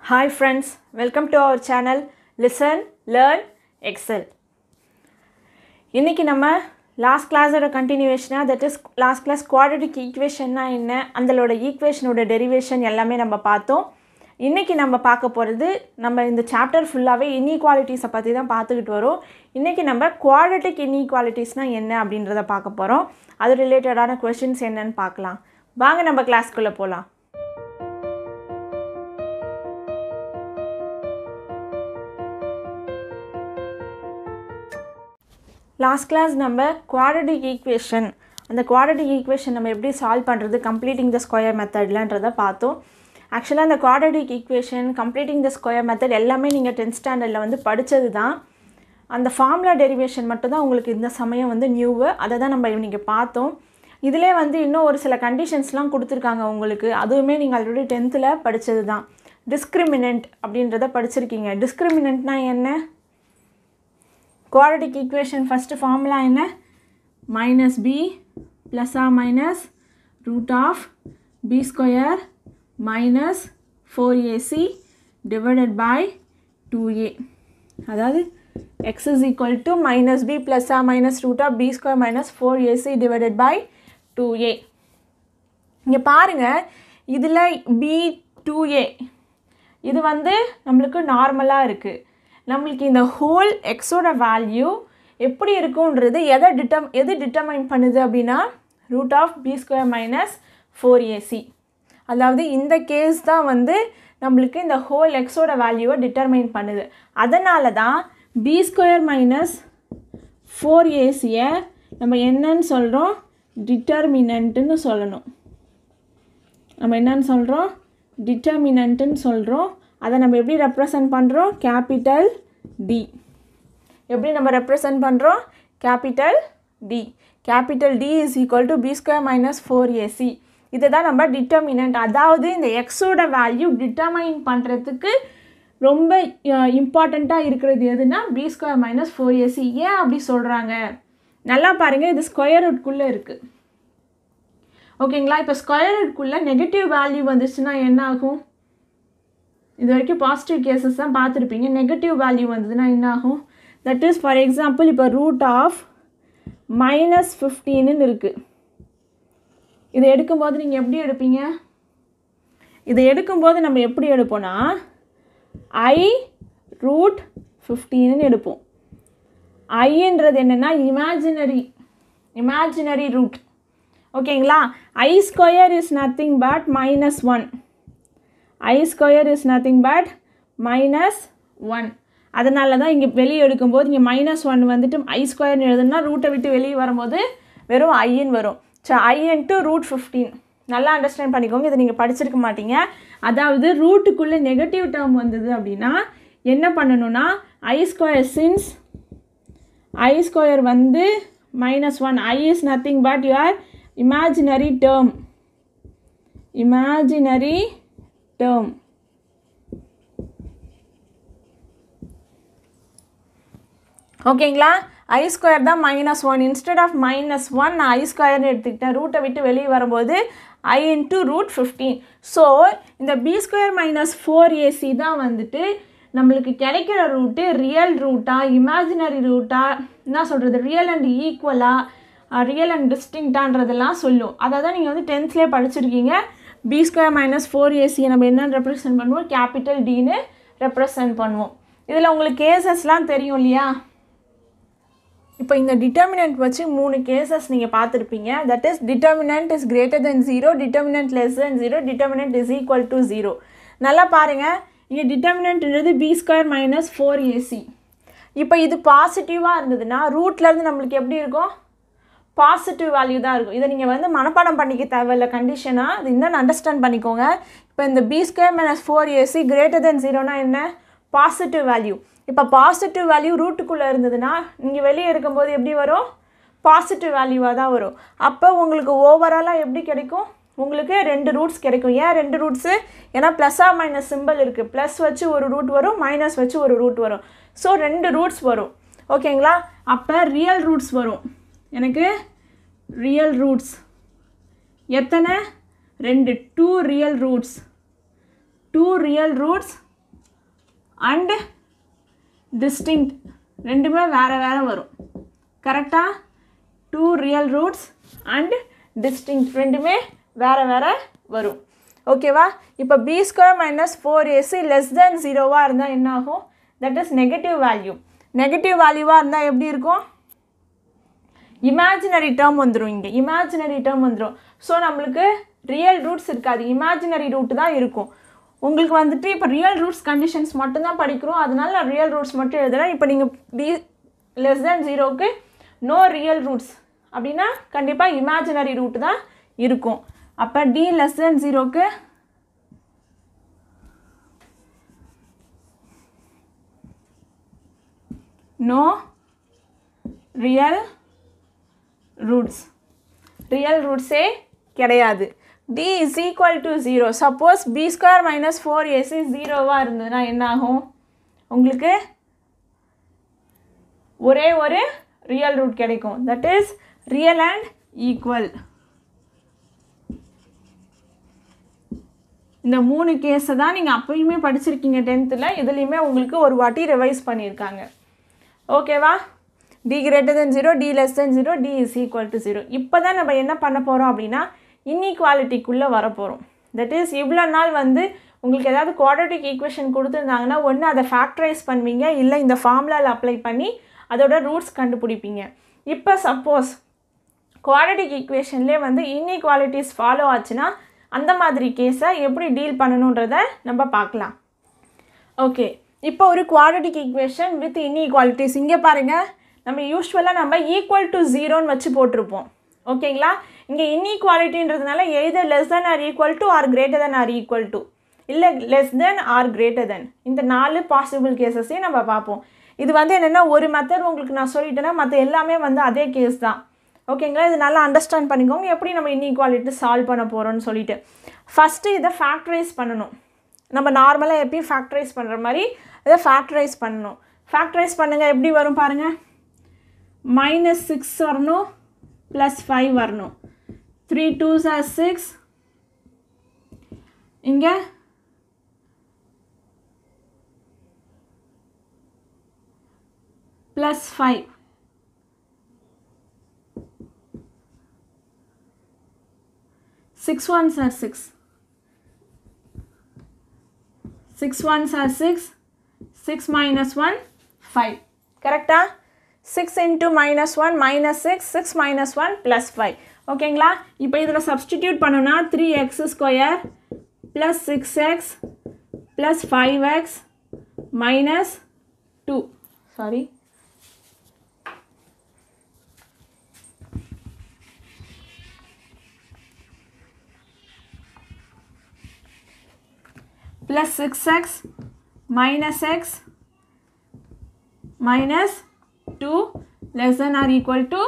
Hi friends, welcome to our channel Listen, Learn, Excel. இன்னைக்கு நம்ம last class ஓட continuation that is last class quadratic equation னா என்ன அதோட ஈக்குவேஷனோட டெரிவேஷன் எல்லாமே நம்ம பார்த்தோம். இன்னைக்கு நம்ம பார்க்க போறது நம்ம இந்த சாப்டர் ஃபுல்லாவே இன்இக்வாலிட்டிஸ் பத்தி தான் பார்த்துக்கிட்டு வரோம். இன்னைக்கு நம்ம quadratic inequalities னா என்ன அப்படின்றத பார்க்க போறோம். அது ரிலேட்டடான क्वेश्चंस என்னன்னு பார்க்கலாம். வாங்க நம்ம கிளாஸ்க்குள்ள போலாம். Last class number quadratic equation and the quadratic equation நம்ம எப்படி சால்வ் பண்றது completing the square method லன்றத பார்த்தோம். Actually அந்த quadratic equation completing the square method எல்லாமே நீங்க 10th standardல வந்து படிச்சது தான். அந்த formula derivation மட்டும் தான் உங்களுக்கு இந்த சமயம் வந்து நியூ அத தான் நம்ம இன்னைக்கு பார்த்தோம். இதிலே வந்து இன்னும் ஒரு சில கண்டிஷன்ஸ்லாம் கொடுத்திருக்காங்க உங்களுக்கு. அதுவுமே நீங்க ஆல்ரெடி 10thல படிச்சது தான். Discriminant அப்படின்றத படிச்சிருக்கீங்க. Discriminantனா என்ன? Quadratic equation first formula என்ன minus b plus or minus root of b square minus 4ac divided by 2a அதாவது x is equal to minus b plus or minus root of b square minus 4ac divided by 2a இங்க பாருங்க இதுல b 2a இது வந்து நமக்கு நார்மலா இருக்கு நம்மளுக்கு இந்த ஹோல் x ஓட வேல்யூ எப்படி இருக்கும்ன்றது எது டிட்டர்மைன் பண்ணுது அப்படினா root of b square minus 4ac அதாவது இந்த கேஸ் தான் வந்து நமக்கு இந்த ஹோல் x ஓட வேல்யூவை டிட்டர்மைன் பண்ணுது அதனால தான் b square minus 4ac நம்ம என்னன்னு சொல்றோம் டிட்டர்மினன்ட்னு சொல்லணும் நம்ம என்னன்னு சொல்றோம் டிட்டர்மினன்ட்னு சொல்றோம் அதை நம்ம எப்படி ரெப்ரசன்ட் பண்றோம் கேபிட்டல் D எப்படி நம்ம ரெப்ரசன்ட் பண்றோம் capital D capital D is equal to b square minus 4ac இதுதான் நம்ம டிட்டர்மினன்ட் அதாவது இந்த x ஓட வேல்யூ டிட்டர்மைன் பண்றதுக்கு ரொம்ப இம்பார்ட்டண்டா இருக்குது எதுனா b square minus 4ac ஏன் அப்படி சொல்றாங்க நல்லா பாருங்க இது ஸ்கொயர் ரூட் குள்ள இருக்கு ஓகேங்களா இப்போ ஸ்கொயர் ரூட் குள்ள நெகட்டிவ் வேல்யூ வந்துச்சுனா என்ன ஆகும் இது வரைக்கும் பாசிட்டிவ் கேसेस தான் பார்த்திருப்பீங்க நெகட்டிவ் வேல்யூ வந்ததுனா என்ன ஆகும் தட் இஸ் ஃபார் எக்ஸாம்பிள் இப்போ ரூட் ஆஃப் -15 ன்னு இருக்கு இதை எடுக்கும்போது நீங்க எப்படி எடுப்பீங்க இதை எடுக்கும்போது நம்ம எப்படி எடுப்போம்னா I √15 ன்னு எடுப்போம் I ன்றது என்னன்னா imaginary root ஓகேங்களா I square is nothing but -1 I square is nothing but -1 அதனால தான் இங்க வெளிய எடுக்கும்போது இங்க -1 வந்துட்டு I square ன்னு எழுதுனா ரூட்டை விட்டு வெளிய வரும்போது வெறும் I ன்னு வரும் சோ I into √15 நல்லா அண்டர்ஸ்டாண்ட் பண்ணிக்கோங்க இத நீங்க படிச்சிருக்க மாட்டீங்க அதாவது ரூட்டுக்குள்ள நெகட்டிவ் டேர்ம் வந்தது அப்படினா என்ன பண்ணனும்னா I square since I square வந்து -1 I is nothing but your imaginary term ஓகேங்களா I square தான் -1 instead of -1 நான் I square ன்னு எடுத்துக்கிட்டேன் ரூட்டை விட்டு வெளிய வரும்போது I into √15 சோ இந்த b square minus 4ac தான் வந்துட்டு நமக்கு கிடைக்கிற ரூட் ரியல் ரூட்டா இமேஜினரி ரூட்டா என்ன சொல்றது ரியல் அண்ட் ஈக்குவலா ரியல் அண்ட் டிஸ்டிங்க்டான்றதெல்லாம் சொல்லும் அத தான் நீங்க வந்து 10thலயே படிச்சிருக்கீங்க b square minus 4ac நம்ம என்ன ரெப்ரசன்ட் பண்ணுவோம் கேபிட்டல் D ன்னு ரெப்ரசன்ட் பண்ணுவோம் இதுல உங்களுக்கு கேसेसலாம் தெரியும் இல்லையா இப்போ இந்த டிட்டர்மினன்ட் வச்சு மூணு கேसेस நீங்க பார்த்திருப்பீங்க that is determinant is greater than 0 determinant less than 0 determinant is equal to 0 நல்லா பாருங்க இங்க டிட்டர்மினன்ட்ன்றது b square minus 4ac இப்போ இது பாசிட்டிவா இருந்ததுனா ரூட்ல இருந்து நமக்கு எப்படி இருக்கும் பாசிட்டிவ் வேல்யூ தான் இருக்கும் இத நீங்க வந்து மனப்பாடம் பண்ணிக்க தேவையில்ல கண்டிஷனா இது இன்னும் அண்டர்ஸ்டாண்ட் பண்ணிக்கோங்க இப்போ இந்த b square minus 4ac greater than 0 னா என்ன பாசிட்டிவ் வேல்யூ இப்போ பாசிட்டிவ் வேல்யூ ரூட்டுக்குள்ள இருந்ததுனா நீங்க வெளிய எடுக்கும்போது எப்படி வரும் பாசிட்டிவ் வேல்யூவா தான் வரும் அப்ப உங்களுக்கு ஓவராலா எப்படி கிடைக்கும் உங்களுக்கு ரெண்டு ரூட்ஸ் கிடைக்கும் ஏன் ரெண்டு ரூட்ஸ் ஏனா பிளஸ் ஆர் மைனஸ் சிம்பல் இருக்கு பிளஸ் வச்சு ஒரு ரூட் வரும் மைனஸ் வச்சு ஒரு ரூட் வரும் சோ ரெண்டு ரூட்ஸ் வரும் ஓகேங்களா அப்ப ரியல் ரூட்ஸ் வரும் எனக்கு ரியல் ரூட்ஸ் எத்தனை ரெண்டு 2 ரியல் ரூட்ஸ் அண்ட் டிஸ்டிங்க்ட் ரெண்டுமே வேறு வேறு வரும். கரெக்டாக? 2 ரியல் ரூட்ஸ் அண்ட் டிஸ்டிங்க்ட் ரெண்டுமே வேறு வேறு வரும். ஓகேவா? இப்போ B square minus 4ac less than 0வாக இருந்தால் என்ன ஆகும்? That is negative value. Negative வேல்யூவாக இருந்தால் எப்படி இருக்கும்? இமேஜினரி டேர்ம் வந்துடும். இங்கே இமேஜினரி டேர்ம் வந்துடும். ஸோ நம்மளுக்கு ரியல் ரூட்ஸ் இருக்காது, இமேஜினரி ரூட் தான் இருக்கும். உங்களுக்கு வந்துட்டு இப்போ ரியல் ரூட்ஸ் கண்டிஷன்ஸ் மட்டும்தான் படிக்கிறோம், அதனால நான் ரியல் ரூட்ஸ் மட்டும் எழுதுகிறேன். இப்போ நீங்கள் டி லெஸ் தென் 0க்கு நோ ரியல் ரூட்ஸ் அப்படின்னா கண்டிப்பாக இமேஜினரி ரூட் தான் இருக்கும். அப்போ டி லெஸ் தென் 0க்கு நோ ரியல் ரூட்ஸ், ரியல் ரூட்ஸே கிடையாது. d is equal to 0. Suppose b square minus 4ac 0வாக இருந்ததுன்னா என்ன ஆகும்? உங்களுக்கு ஒரே ஒரு ரியல் ரூட் கிடைக்கும். That is real and equal. இந்த 3 கேஸை தான் நீங்கள் அப்பயுமே படிச்சிருக்கீங்க 10th. இதுலேயுமே உங்களுக்கு ஒரு வாட்டி ரிவைஸ் பண்ணியிருக்காங்க. ஓகேவா? d greater than 0, d less than 0, d is equal to 0. இப்போ தான் நம்ம என்ன பண்ண போகிறோம் அப்படின்னா இன்இக்வாலிட்டிக்குள்ளே வரப்போகிறோம். தட் இஸ் இவ்வளோ நாள் வந்து உங்களுக்கு ஏதாவது குவாட்ரட்டிக் ஈக்குவேஷன் கொடுத்துருந்தாங்கன்னா ஒன்று அதை ஃபேக்டரைஸ் பண்ணுவீங்க, இல்லை இந்த ஃபார்முலாவில் அப்ளை பண்ணி அதோட ரூட்ஸ் கண்டுபிடிப்பீங்க. இப்போ சப்போஸ் குவாட்ரட்டிக் ஈக்குவேஷன்லேயே வந்து இன்இக்வாலிட்டிஸ் ஃபாலோ ஆச்சுன்னா அந்த மாதிரி கேஸை எப்படி டீல் பண்ணணுன்றதை நம்ம பார்க்கலாம். ஓகே, இப்போ ஒரு குவாட்ரட்டிக் ஈக்குவேஷன் வித் இன்இக்வாலிட்டிஸ். இங்கே பாருங்கள், நம்ம யூஸ்வலாக நம்ம ஈக்குவல் டு 0ன்னு வச்சு போட்டிருப்போம். ஓகேங்களா? இங்கே இன்இக்வாலிட்டின்றதுனால either less than or equal to or greater than or equal to, இல்லை less than or greater than, இந்த 4 பாசிபிள் கேசஸையும் நம்ம பார்ப்போம். இது வந்து என்னென்னா ஒரு மெத்தட் உங்களுக்கு நான் சொல்லிட்டேன்னா மற்ற எல்லாமே வந்து அதே கேஸ் தான். ஓகேங்களா? இது நல்லா அண்டர்ஸ்டாண்ட் பண்ணிக்கோங்க எப்படி நம்ம இன்இக்வாலிட்டி சால்வ் பண்ண போகிறோம்னு சொல்லிட்டு. ஃபஸ்ட்டு இதை ஃபேக்டரைஸ் பண்ணணும். நம்ம நார்மலாக எப்பயும் ஃபேக்டரைஸ் பண்ணுற மாதிரி இதை ஃபேக்டரைஸ் பண்ணணும். ஃபேக்டரைஸ் பண்ணுங்கள். எப்படி வரும் பாருங்கள். -6 வரணும், +5 வரணும். 3 2s are 6. இங்கே +5. 6 1s are 6. 6 1s are 6. 6 minus 1 5. கரெக்டா? 6 into -1 -6, 6 minus 1 +5. ஓகேங்களா? இப்போ இதில் சப்ஸ்டிடியூட் பண்ணோன்னா 3x² + 6x + 5x - 2. Sorry, + 6x - x - 2 less than or equal to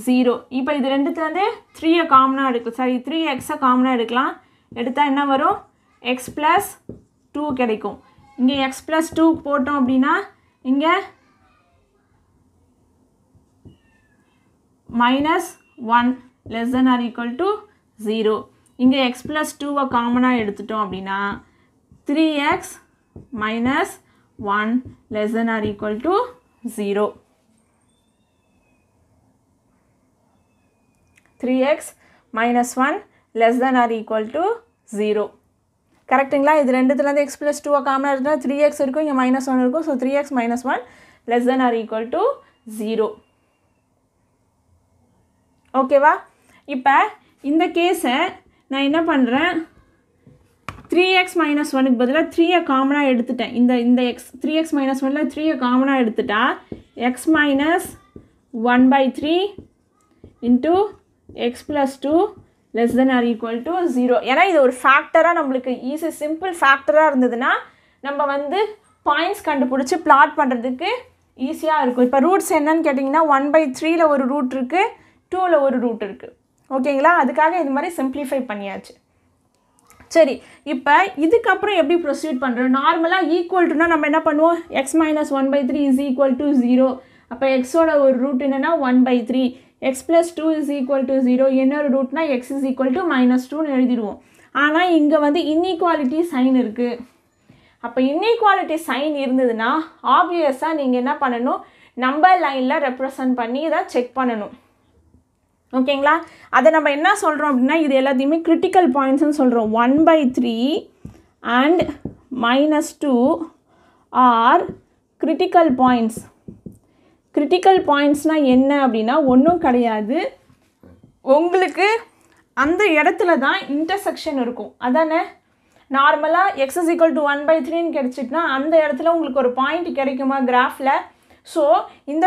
0. இப்போ இது ரெண்டுத்துலேருந்து 3 காமனாக எடுக்கலாம். சாரி, 3x காமனாக எடுக்கலாம். எடுத்தால் என்ன வரும்? x + 2 கிடைக்கும். இங்கே x + 2 போட்டோம் அப்படின்னா இங்கே -1 less than or equal to 0. இங்கே x + 2 காமனாக எடுத்துட்டோம் அப்படின்னா 3x - 1 less than or equal to 0. 3x - 1 less than or equal to 0. கரெக்டுங்களா? இது ரெண்டுத்துலேருந்து x + 2 காமனாக எடுத்தால் 3x இருக்கும், இங்கே -1 இருக்கும். So 3x - 1 less than or equal to 0. ஓகேவா? இப்போ இந்த கேஸை நான் என்ன பண்ணுறேன், 3x - 1க்கு பதிலாக 3 காமனாக எடுத்துட்டேன். இந்த x 3x - 1ல் 3 காமனாக எடுத்துட்டா x - 1/3 into x + 2 less than or equal to 0. ஏன்னா இது ஒரு ஃபேக்டராக நம்மளுக்கு ஈஸி சிம்பிள் ஃபேக்டராக இருந்ததுன்னா நம்ம வந்து பாயிண்ட்ஸ் கண்டுபிடிச்சி பிளாட் பண்ணுறதுக்கு ஈஸியாக இருக்கும். இப்போ ரூட்ஸ் என்னன்னு கேட்டிங்கன்னா 1/3ல் ஒரு ரூட் இருக்குது, 2ல் ஒரு ரூட் இருக்குது. ஓகேங்களா? அதுக்காக இது மாதிரி சிம்பிளிஃபை பண்ணியாச்சு. சரி, இப்போ இதுக்கப்புறம் எப்படி ப்ரொசீட் பண்ணுறோம்? நார்மலாக ஈக்குவல் டுனா நம்ம என்ன பண்ணுவோம்? x - 1/3 is equal to 0. அப்போ எக்ஸோட ஒரு ரூட் என்னென்னா 1/3. x + 2 is equal to 0. என்னொரு ரூட்னா x is equal to -2ன்னு எழுதிடுவோம். ஆனால் இங்கே வந்து இன்இக்வாலிட்டி சைன் இருக்குது. அப்போ இன்இக்வாலிட்டி சைன் இருந்ததுன்னா ஆப்வியஸாக நீங்கள் என்ன பண்ணணும், நம்பர் லைனில் ரெப்ரசன்ட் பண்ணி இதை செக் பண்ணணும். ஓகேங்களா? அதை நம்ம என்ன சொல்கிறோம் அப்படின்னா, இது எல்லாத்தையுமே கிரிட்டிக்கல் பாயிண்ட்ஸ்னு சொல்கிறோம். 1/3 and -2 are critical points. Critical பாயிண்ட்ஸ்னால் என்ன அப்படின்னா ஒன்றும் கிடையாது, உங்களுக்கு அந்த இடத்துல தான் இன்டர்செக்ஷன் இருக்கும். அதானே நார்மலாக x = 1/3ன்னு கிடச்சிட்டுனா அந்த இடத்துல உங்களுக்கு ஒரு பாயிண்ட் கிடைக்குமா கிராஃபில்? ஸோ இந்த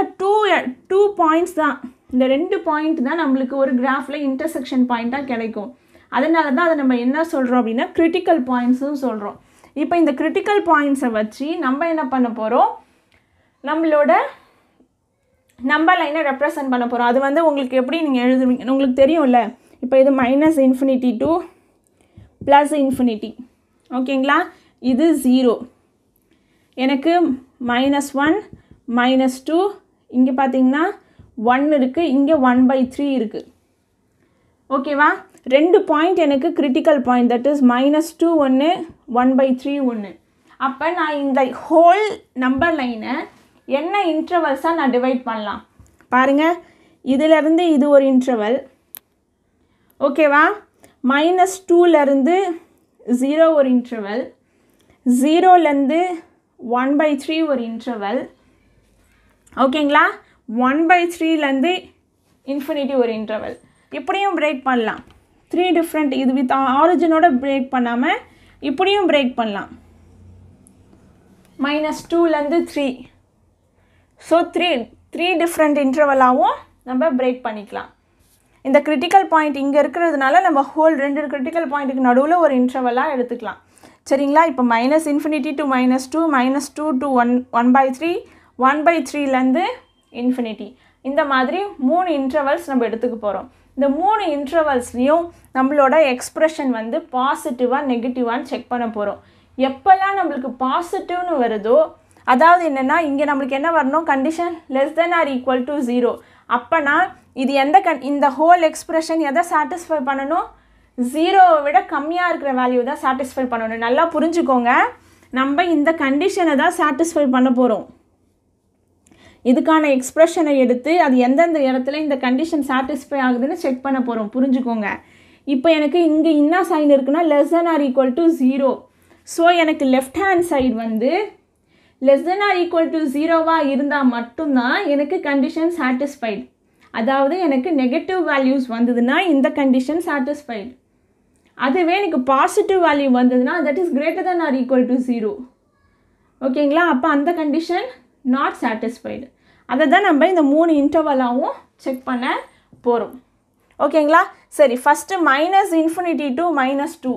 டூ பாயிண்ட்ஸ் தான், இந்த 2 பாயிண்ட் தான் நம்மளுக்கு ஒரு கிராஃபில் இன்டர்செக்ஷன் பாயிண்ட்டாக கிடைக்கும். அதனால தான் அதை நம்ம என்ன சொல்கிறோம் அப்படின்னா கிரிட்டிக்கல் பாயிண்ட்ஸுன்னு சொல்கிறோம். இப்போ இந்த கிரிட்டிக்கல் பாயிண்ட்ஸை வச்சு நம்ம என்ன பண்ண போகிறோம், நம்மளோட நம்பர் லைனை ரெப்ரசன்ட் பண்ண போகிறோம். அது வந்து உங்களுக்கு எப்படி நீங்கள் எழுதுவீங்க உங்களுக்கு தெரியும்ல. இப்போ இது -∞ to +∞. ஓகேங்களா? இது 0, எனக்கு -1 -2, இங்கே பார்த்தீங்கன்னா 1 இருக்குது, இங்கே 1/3 இருக்குது. ஓகேவா? 2 பாயிண்ட் எனக்கு கிரிட்டிக்கல் பாயிண்ட், தட் இஸ் -2 ஒன்று 1/3 ஒன்று. அப்போ நான் இந்த ஹோல் நம்பர் லைனை என்ன இன்டர்வல்ஸாக நான் டிவைட் பண்ணலாம் பாருங்கள். இதிலேருந்து இது ஒரு இன்டர்வல், ஓகேவா? -2லேருந்து 0 ஒரு இன்டர்வல், 0லேருந்து 1/3 ஒரு இன்டர்வல், ஓகேங்களா? 1/3லேருந்து ∞ ஒரு இன்டர்வல். இப்படியும் பிரேக் பண்ணலாம். 3 டிஃப்ரெண்ட், இது வித் ஆரிஜினோட பிரேக் பண்ணாமல் இப்படியும் பிரேக் பண்ணலாம். -2லேருந்து 3. ஸோ 3 டிஃப்ரெண்ட் இன்டர்வலாகவும் நம்ம பிரேக் பண்ணிக்கலாம். இந்த கிரிட்டிக்கல் பாயிண்ட் இங்கே இருக்கிறதுனால நம்ம ஹோல் 2 கிரிட்டிக்கல் பாயிண்ட்டுக்கு நடுவில் ஒரு இன்டர்வலாக எடுத்துக்கலாம். சரிங்களா? இப்போ -∞ to -2, -2 to 1/3, 1/3லேருந்து ∞. இந்த மாதிரி 3 இன்டர்வல்ஸ் நம்ம எடுத்துக்க போகிறோம். இந்த 3 இன்டர்வல்ஸ்லேயும் நம்மளோட எக்ஸ்ப்ரெஷன் வந்து பாசிட்டிவாக நெகட்டிவான்னு செக் பண்ண போகிறோம். எப்போல்லாம் நம்மளுக்கு பாசிட்டிவ்னு வருதோ, அதாவது என்னென்னா இங்கே நம்மளுக்கு என்ன வரணும், கண்டிஷன் < ≤ 0. அப்போனா இது இந்த ஹோல் எக்ஸ்ப்ரெஷன் எதை சாட்டிஸ்ஃபை பண்ணணும், 0வை விட கம்மியாக இருக்கிற வேல்யூ தான் சாட்டிஸ்ஃபை பண்ணணும். நல்லா புரிஞ்சுக்கோங்க, நம்ம இந்த கண்டிஷனை தான் சாட்டிஸ்ஃபை பண்ண போகிறோம். இதுக்கான எக்ஸ்ப்ரெஷனை எடுத்து அது எந்தெந்த இடத்துல இந்த கண்டிஷன் சாட்டிஸ்ஃபை ஆகுதுன்னு செக் பண்ண போகிறோம். புரிஞ்சுக்கோங்க. இப்போ எனக்கு இங்கே என்ன சைன் இருக்குன்னா < <= 0. ஸோ எனக்கு லெஃப்ட் ஹேண்ட் சைடு வந்து < <= 0வாக இருந்தால் மட்டும்தான் எனக்கு கண்டிஷன் சாட்டிஸ்ஃபைடு. அதாவது எனக்கு நெகட்டிவ் வேல்யூஸ் வந்ததுன்னா இந்த கண்டிஷன் சாட்டிஸ்ஃபைடு. அதுவே எனக்கு பாசிட்டிவ் வேல்யூ வந்ததுன்னா தட் இஸ் > 0. ஓகேங்களா? அப்போ அந்த கண்டிஷன் நாட் சாட்டிஸ்ஃபைடு. அதை தான் நம்ம இந்த 3 இன்டர்வலாகவும் செக் பண்ண போகிறோம். ஓகேங்களா? சரி, ஃபஸ்ட்டு -∞ to -2.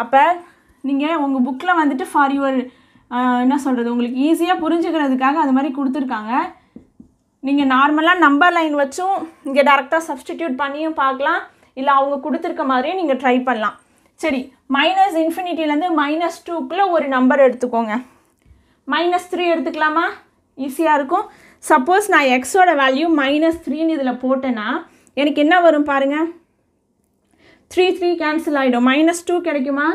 அப்போ நீங்கள் உங்கள் புக்கில் வந்துட்டு ஃபார் யுவர் என்ன சொல்கிறது, உங்களுக்கு ஈஸியாக புரிஞ்சுக்கிறதுக்காக அது மாதிரி கொடுத்துருக்காங்க. நீங்கள் நார்மலாக நம்பர் லைன் வச்சும் இங்கே டேரெக்டாக சப்ஸ்டிடியூட் பண்ணியும் பார்க்கலாம், இல்லை அவங்க கொடுத்துருக்க மாதிரியும் நீங்கள் ட்ரை பண்ணலாம். சரி, -∞லேருந்து -2க்குள்ளே ஒரு நம்பர் எடுத்துக்கோங்க. -3 எடுத்துக்கலாமா? ஈஸியாக இருக்கும். சப்போஸ் நான் எக்ஸோட வேல்யூ -3ன்னு இதில் போட்டேன்னா எனக்கு என்ன வரும் பாருங்கள், 3 கேன்சல் ஆகிடும். -2 கிடைக்குமா?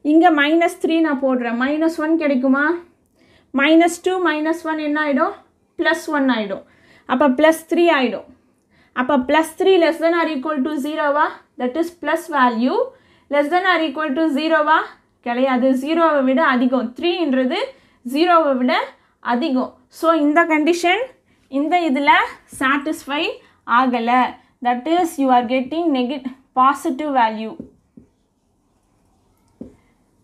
இங்கே -3 நான் போடுறேன், -1 கிடைக்குமா? -2 -1 என்ன ஆகிடும், +1 ஆகிடும். அப்போ +3 ஆகிடும். அப்போ +3 < <= 0வா? தட் இஸ் ப்ளஸ் வேல்யூ < <= 0வா? கிடையாது, 0வை விட அதிகம். 3ன்றது 0வை விட அதிகம். ஸோ இந்த கண்டிஷன் இந்த இதில் சாட்டிஸ்ஃபை ஆகலை. That is you are getting positive value.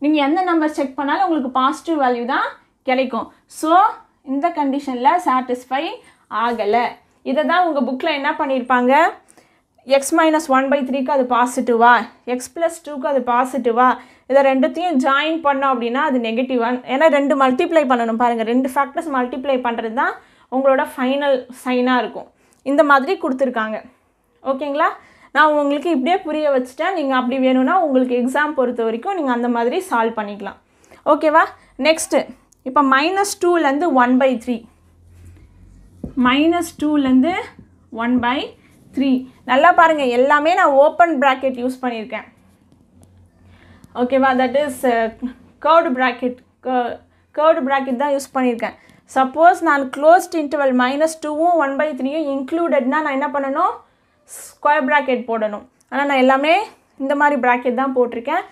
நீங்கள் எந்த நம்பர் செக் பண்ணாலும் உங்களுக்கு பாசிட்டிவ் வேல்யூ தான் கிடைக்கும். ஸோ இந்த கண்டிஷனில் சாட்டிஸ்ஃபை ஆகலை. இதை தான் உங்கள் புக்கில் என்ன பண்ணியிருப்பாங்க, x - 1/3க்கு அது பாசிட்டிவா, x + 2க்கு அது பாசிட்டிவா, இதை ரெண்டுத்தையும் ஜாயின் பண்ணோம் அப்படின்னா அது நெகட்டிவாக. ஏன்னா 2 மல்டிப்ளை பண்ணணும் பாருங்கள், 2 ஃபேக்டர்ஸ் மல்டிப்ளை பண்ணுறது தான் உங்களோட ஃபைனல் சைனாக இருக்கும். இந்த மாதிரி கொடுத்துருக்காங்க. ஓகேங்களா? நான் உங்களுக்கு இப்படியே புரிய வச்சுட்டேன். நீங்கள் அப்படி வேணும்னா உங்களுக்கு எக்ஸாம் பொறுத்த வரைக்கும் நீங்கள் அந்த மாதிரி சால்வ் பண்ணிக்கலாம். ஓகேவா? நெக்ஸ்ட்டு இப்போ -2லேருந்து 1/3, -2லேருந்து 1/3. நல்லா பாருங்கள், எல்லாமே நான் ஓப்பன் ப்ராக்கெட் யூஸ் பண்ணியிருக்கேன். ஓகேவா? That is curved bracket curved bracket தான் யூஸ் பண்ணியிருக்கேன். சப்போஸ் நான் க்ளோஸ்ட் இன்டர்வல் -2வும் 1/3யும் இன்க்ளூடட்னா நான் என்ன பண்ணணும், ஸ்கொயர் ப்ராக்கெட் போடணும். ஆனால் நான் எல்லாமே இந்த மாதிரி ப்ராக்கெட் தான் போட்டிருக்கேன்.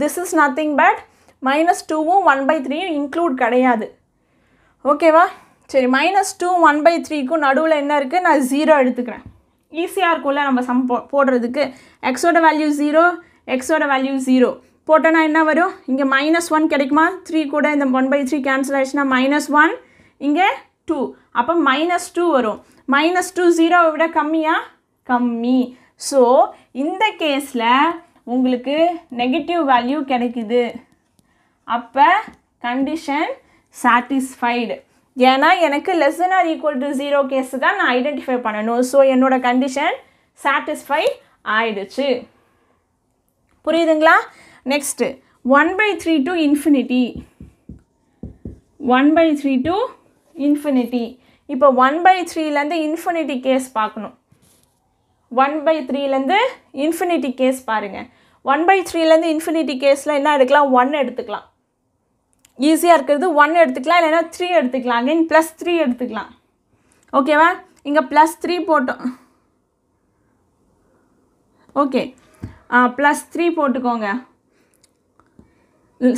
திஸ் இஸ் நத்திங் பட் -2வும் 1/3யும் இன்க்ளூட் கிடையாது. ஓகேவா? சரி, -2 1/3க்கும் நடுவில் என்ன இருக்குது, நான் 0 எடுத்துக்கிறேன். ஈஸியாக இருக்கும்ல நம்ம சம் போடுறதுக்கு. எக்ஸோட வேல்யூ 0, எக்ஸோட வேல்யூ 0 போட்டோன்னா என்ன வரும், இங்கே -1 கிடைக்குமா, 3 கூட இந்த 1/3 கேன்சல் ஆகிடுச்சுன்னா -1, இங்கே 2, அப்போ -2 வரும். -2 0வை விட கம்மியா, கம்மி. ஸோ இந்த கேஸில் உங்களுக்கு நெகட்டிவ் வேல்யூ கிடைக்குது. அப்போ கண்டிஷன் சாட்டிஸ்ஃபைடு. ஏன்னா எனக்கு less than or equal to 0 case தான் நான் ஐடென்டிஃபை பண்ணணும். ஸோ என்னோட கண்டிஷன் சாட்டிஸ்ஃபை ஆயிடுச்சு. புரியுதுங்களா? Next 1/3 to infinity. 1/3 to infinity. இப்போ 1/3லேருந்து இன்ஃபினிட்டி கேஸ் பார்க்கணும். 1/3லேருந்து இன்ஃபினிட்டி கேஸ் பாருங்கள். 1/3லேருந்து இன்ஃபினிட்டி கேஸில் என்ன எடுக்கலாம், 1 எடுத்துக்கலாம். ஈஸியாக இருக்கிறது 1 எடுத்துக்கலாம், இல்லைன்னா 3 எடுத்துக்கலாம். அகைன் +3 எடுத்துக்கலாம். ஓகேவா? இங்கே +3 போட்டோம். ஓகே, +3 போட்டுக்கோங்க.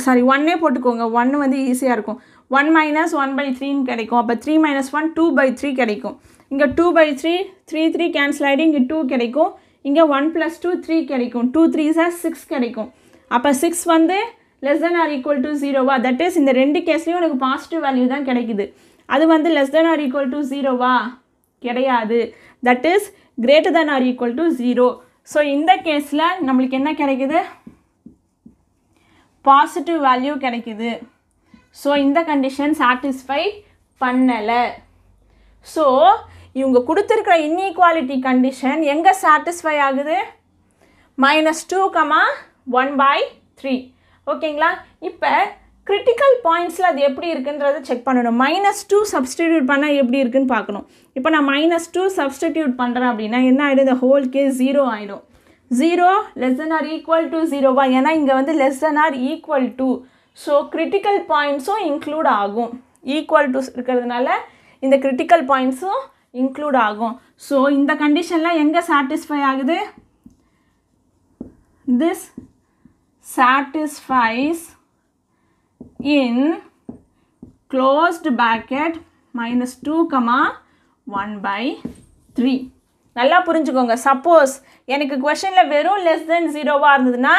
சாரி, 1 போட்டுக்கோங்க. 1 வந்து ஈஸியாக இருக்கும். 1 - 1/3ன்னு கிடைக்கும். அப்போ 3 - 1 2/3 கிடைக்கும். இங்கே 2/3 3 கேன்சல் ஆகிடும். இங்கே 2 கிடைக்கும். இங்கே 1 + 2 3 கிடைக்கும். 2 3s 6 கிடைக்கும். அப்போ 6 வந்து less than or equal to 0வா? தட் இஸ் இந்த ரெண்டு கேஸ்லேயும் எனக்கு பாசிட்டிவ் வேல்யூ தான் கிடைக்குது. அது வந்து less than or equal to 0வா? கிடையாது. That is greater than or equal to 0. So இந்த கேஸில் நம்மளுக்கு என்ன கிடைக்குது, பாசிட்டிவ் வேல்யூ கிடைக்குது. ஸோ இந்த கண்டிஷன் சாட்டிஸ்ஃபை பண்ணலை. ஸோ இவங்க கொடுத்துருக்கிற இன்இக்வாலிட்டி கண்டிஷன் எங்கே சாட்டிஸ்ஃபை ஆகுது, -2, 1/3. ஓகேங்களா? இப்போ கிரிட்டிக்கல் பாயிண்ட்ஸில் அது எப்படி இருக்குன்றதை செக் பண்ணணும். -2 சப்ஸ்டிடியூட் பண்ணால் எப்படி இருக்குன்னு பார்க்கணும். இப்போ நான் -2 சப்ஸ்டிடியூட் பண்ணுறேன் அப்படின்னா என்ன ஆகிடும், இந்த ஹோல் கேஸ் 0 ஆகிடும். 0 less than or equal to 0வா? ஏன்னா இங்கே வந்து less than or equal to. So critical பாயிண்ட்ஸும் இன்க்ளூட் ஆகும். ஈக்குவல் டு இருக்கிறதுனால இந்த கிரிட்டிக்கல் பாயிண்ட்ஸும் இன்க்ளூட் ஆகும். ஸோ இந்த கண்டிஷனில் எங்கே சாட்டிஸ்ஃபை ஆகுது, this satisfies in closed bracket -2, 1/3. நல்லா புரிஞ்சுக்கோங்க. சப்போஸ் எனக்கு கொஷனில் வெறும் less than 0வா இருந்ததுன்னா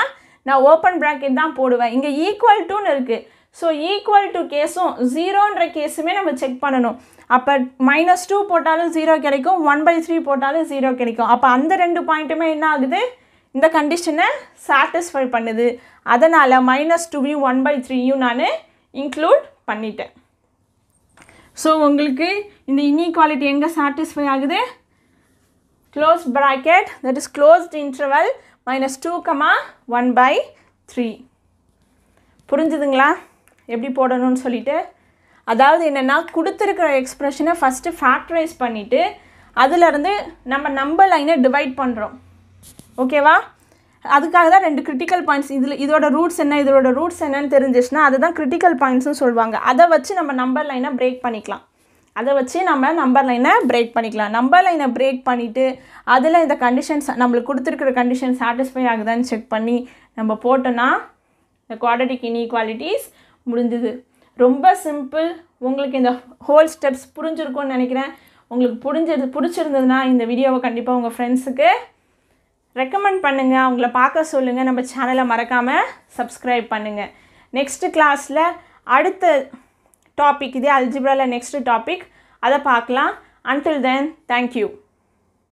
நான் ஓப்பன் ப்ராக்கெட் தான் போடுவேன். இங்கே ஈக்குவல் டுன்னு இருக்குது. ஸோ ஈக்குவல் டு கேஸும் 0ன்ற கேஸுமே நம்ம செக் பண்ணணும். அப்போ -2 போட்டாலும் 0 கிடைக்கும், 1/3 போட்டாலும் 0 கிடைக்கும். அப்போ அந்த ரெண்டு பாயிண்ட்டுமே என்ன ஆகுது, இந்த கண்டிஷனை சாட்டிஸ்ஃபை பண்ணுது. அதனால் -2யும் 1/3யும் நான் இன்க்ளூட் பண்ணிட்டேன். ஸோ உங்களுக்கு இந்த இன்இக்வாலிட்டி எங்கே சாட்டிஸ்ஃபை ஆகுது, closed bracket, that is closed interval -2, 1/3. புரிஞ்சுதுங்களா எப்படி போடணும்னு சொல்லிட்டு? அதாவது என்னென்னா, கொடுத்துருக்கிற எக்ஸ்ப்ரெஷனை ஃபஸ்ட்டு ஃபேக்டரைஸ் பண்ணிவிட்டு அதிலேருந்து நம்ம நம்பர் லைனை டிவைட் பண்ணுறோம். ஓகேவா? அதுக்காக தான் ரெண்டு கிரிட்டிக்கல் பாயிண்ட்ஸ். இதோட ரூட்ஸ் என்ன, இதோட ரூட்ஸ் என்னன்னு தெரிஞ்சிச்சுன்னா அதுதான் கிரிட்டிக்கல் பாயிண்ட்ஸ்னு சொல்லுவாங்க. அதை வச்சு நம்ம நம்பர் லைனை பிரேக் பண்ணிக்கலாம். நம்பர் லைனை பிரேக் பண்ணிவிட்டு அதில் இந்த கண்டிஷன்ஸ் நம்மளுக்கு கொடுத்துருக்கிற கண்டிஷன் சாட்டிஸ்ஃபை ஆகுதான்னு செக் பண்ணி நம்ம போட்டோன்னா இந்த குவாட்ரட்டிக் இன்இக்வாலிட்டிஸ் முடிஞ்சுது. ரொம்ப சிம்பிள். உங்களுக்கு இந்த ஹோல் ஸ்டெப்ஸ் புரிஞ்சிருக்கும்னு நினைக்கிறேன். உங்களுக்கு பிடிச்சிருந்ததுன்னா இந்த வீடியோவை கண்டிப்பாக உங்கள் ஃப்ரெண்ட்ஸுக்கு ரெக்கமெண்ட் பண்ணுங்கள், அவங்கள பார்க்க சொல்லுங்கள். நம்ம சேனலை மறக்காமல் சப்ஸ்கிரைப் பண்ணுங்கள். நெக்ஸ்ட்டு கிளாஸில் அடுத்த டாபிக், இதே அல்ஜிப்ராவில் நெக்ஸ்ட்டு டாபிக், அதை பார்க்கலாம். Until then, thank you.